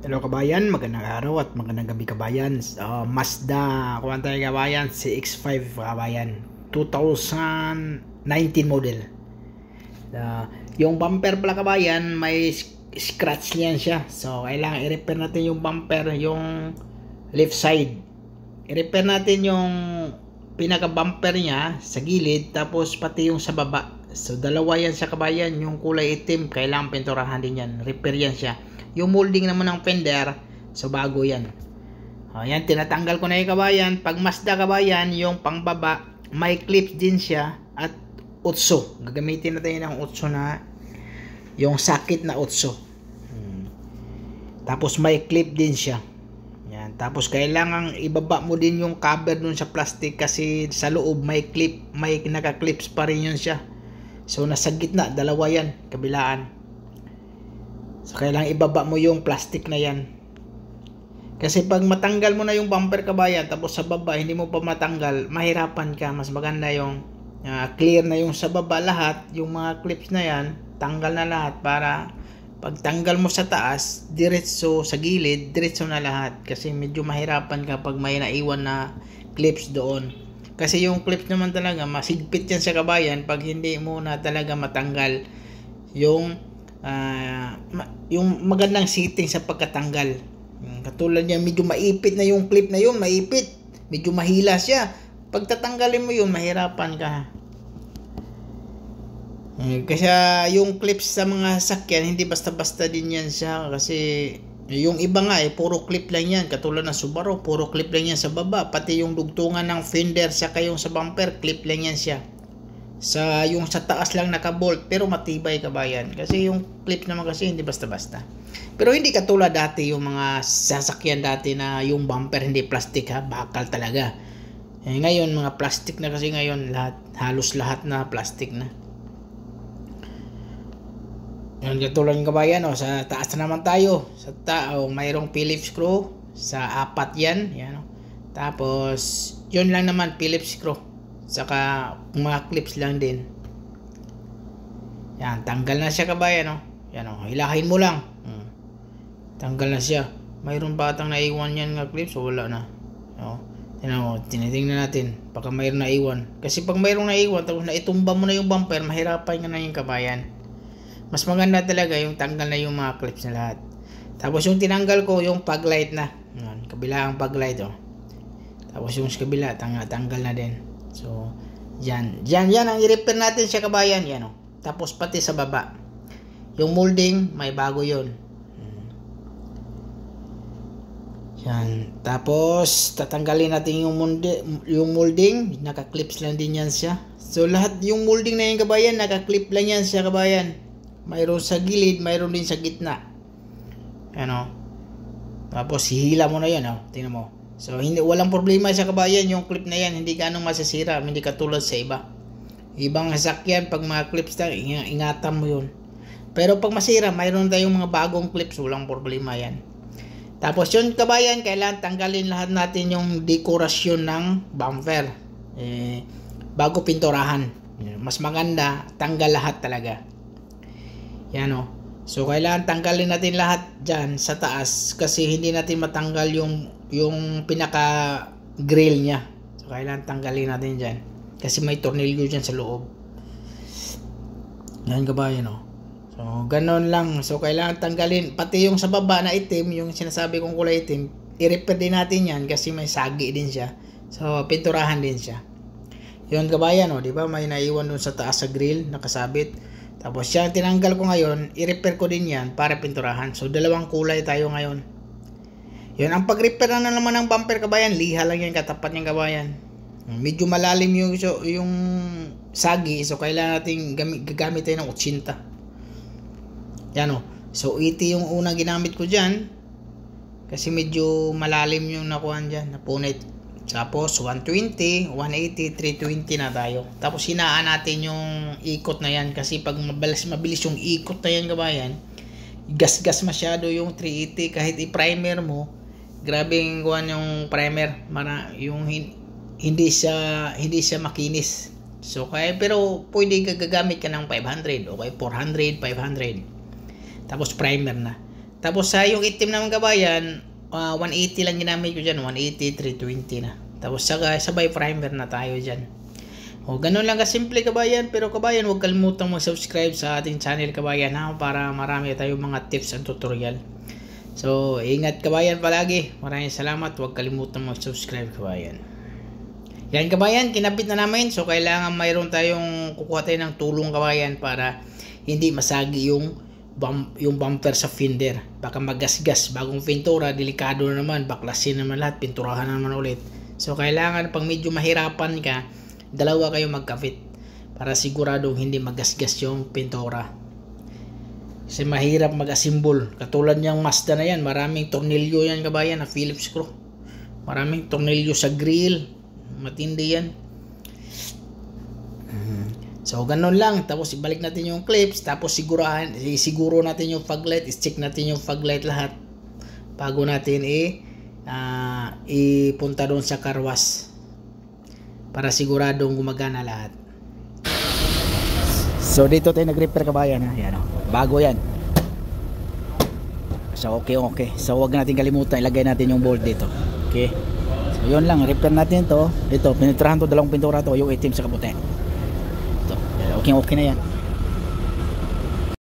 Hello kabayan, magandang araw at magandang gabi kabayan. Mazda, kuwan tayo kabayan, CX-5 kabayan, 2019 model. Yung bumper pala kabayan, may scratch niyan siya. So, kailangan i-repair natin yung bumper, yung left side. I-repair natin yung pinaka-bumper niya sa gilid, tapos pati yung sa baba. So, dalawa yan sa kabayan. Yung kulay itim, kailangan pinturahan din yan. Repair yan siya. Yung molding naman ng fender, so bago yan. Yan, tinatanggal ko na yung kabayan. Pag Mazda kabayan, yung pangbaba, may clips din siya at utso. Gagamitin natin ng utso na, yung sakit na utso. Tapos may clip din siya. Yan. Tapos kailangan ibaba mo din yung cover dun sa plastic kasi sa loob may clip, may naka-clips pa rin yun siya. So nasa gitna, dalawa yan, kabilaan. So, kailangan ibaba mo yung plastic na yan. Kasi pag matanggal mo na yung bumper kabayan, tapos sa baba, hindi mo pa matanggal, mahirapan ka. Mas maganda yung clear na yung sa baba lahat, yung mga clips na yan, tanggal na lahat para pag tanggal mo sa taas, diretso sa gilid, diretso na lahat. Kasi medyo mahirapan ka pag may naiwan na clips doon. Kasi yung clips naman talaga, masigpit yan sa kabayan pag hindi mo na talaga matanggal yung magandang setting sa pagkatanggal. Katulad niya, medyo maipit na yung clip na yun, maipit, medyo mahila siya. Pag tatanggalin mo yun, mahirapan ka. Kasi yung clips sa mga sakyan, hindi basta-basta din yan siya. Kasi yung iba nga puro clip lang yan. Katulad ng Subaru, puro clip lang yan sa baba. Pati yung dugtungan ng fender saka yung sa bumper, clip lang yan siya. Yung sa taas lang nakabolt, pero matibay kabayan. Kasi yung clip naman kasi hindi basta-basta. Pero hindi katulad dati yung mga sasakyan dati na yung bumper hindi plastic ha, bakal talaga. Ngayon mga plastic na kasi ngayon lahat, halos lahat na plastic na. Yan katulad ng kabayan sa taas na naman tayo. Sa mayroong Phillips screw sa apat yan, yan. Tapos yun lang naman Phillips screw. Saka mga clips lang din. Yan, tanggal na siya kabayan Yan hilahin mo lang. Tanggal na siya. Mayroon batang naiwan yan nga clips wala na. Tinitingnan natin. Baka mayroon naiwan. Kasi pag mayroong naiwan tapos naitumba mo na yung bumper, mahirapan ka na yung kabayan. Mas maganda talaga yung tanggal na yung mga clips na lahat. Tapos yung tinanggal ko yung fog light na. Yan, kabilang fog light Tapos yung sa kabila tanggal na din. So, yan ang i-repair natin siya kabayan, yan Tapos pati sa baba. Yung molding, may bago yun. Yan. Tapos, tatanggalin natin yung molding. Naka-clips lang din yan siya. So, lahat yung molding na yan kabayan, naka-clip lang yan siya kabayan. Mayroon sa gilid, mayroon din sa gitna. Yan Tapos, hihila mo na yan tingnan mo. So, walang problema sa kabayan, yung clip na yan, hindi ganong masasira, hindi katulad sa iba. Ibang sasakyan, pag mga clips lang, ingatan mo yun. Pero pag masira, mayroon tayong mga bagong clips, walang problema yan. Tapos yun kabayan, kailangan tanggalin lahat natin yung dekorasyon ng bumper. Bago pinturahan. Mas maganda, tanggal lahat talaga. Yan So, kailangan tanggalin natin lahat dyan sa taas kasi hindi natin matanggal yung pinaka-grill niya. So, kailangan tanggalin natin dyan kasi may tornilyo dyan sa loob. Yan kabayan So, ganon lang. So, kailangan tanggalin. Pati yung sa baba na itim, yung sinasabi kong kulay itim, i-repair din natin yan kasi may sagi din siya. So, pinturahan din siya. Yun kabayan di ba? May naiwan dun sa taas sa grill, nakasabit. Tapos yan, tinanggal ko ngayon, i-repair ko din yan para pinturahan. So, dalawang kulay tayo ngayon. Yun, ang pag-repair na naman ng bumper kabayan, liha lang yan, katapat niyang kabayan. Medyo malalim yung sagi, so kailangan natin gagamit tayo ng 80. Yan So, 80 yung unang ginamit ko dyan. Kasi medyo malalim yung nakuhan dyan, napunit. Tapos 120, 180, 320 na tayo. Tapos hinaan natin yung ikot na yan kasi pag mabilis yung ikot na yan kabayan, gas masyado yung 380 kahit i-primer mo. Grabing kuhan yung primer, yung hindi siya makinis. So pero pwede gagamit ka ng 500 o 400, 500. Tapos primer na. Tapos sa yung itim naman kabayan, 180 lang ginamit ko dyan, 180, 320 na. Tapos sabay primer na tayo dyan. O ganun lang kasimple kabayan. Pero kabayan, huwag kalimutang mag-subscribe sa ating channel kabayan ha, para marami tayong mga tips and tutorial. So ingat kabayan palagi. Maraming salamat. Huwag kalimutang mag-subscribe kabayan. Yan kabayan, kinabit na namin. So kailangan mayroon tayong kukuha tayo ng tulong kabayan para hindi masagi yung bumper sa fender. Baka magasgas. Bagong pintura, delikado na naman, baklasin naman lahat, pinturahan naman ulit. So kailangan pag medyo mahirapan ka, dalawa kayo magkapit para siguradong hindi magasgas yung pintura. Kasi mahirap mag-assemble. Katulad niyang Mazda na yan, maraming tornilyo yan kabayan na Phillips screw. Maraming tornilyo sa grill. Matindi yan. So ganun lang. Tapos ibalik natin yung clips. Tapos siguro natin yung fog light. I-check natin yung fog light lahat bago natin ipunta doon sa car wash para siguradong gumagana lahat. So dito tayo nag-repair kabayan ha. Yan, bago yan. So okay. So wag natin kalimutan ilagay natin yung bolt dito. Okay. So yun lang, repair natin to. Dito, pininturahan to, dalawang pintura to, yung itim sa kaputi. Ito. Okay na yan.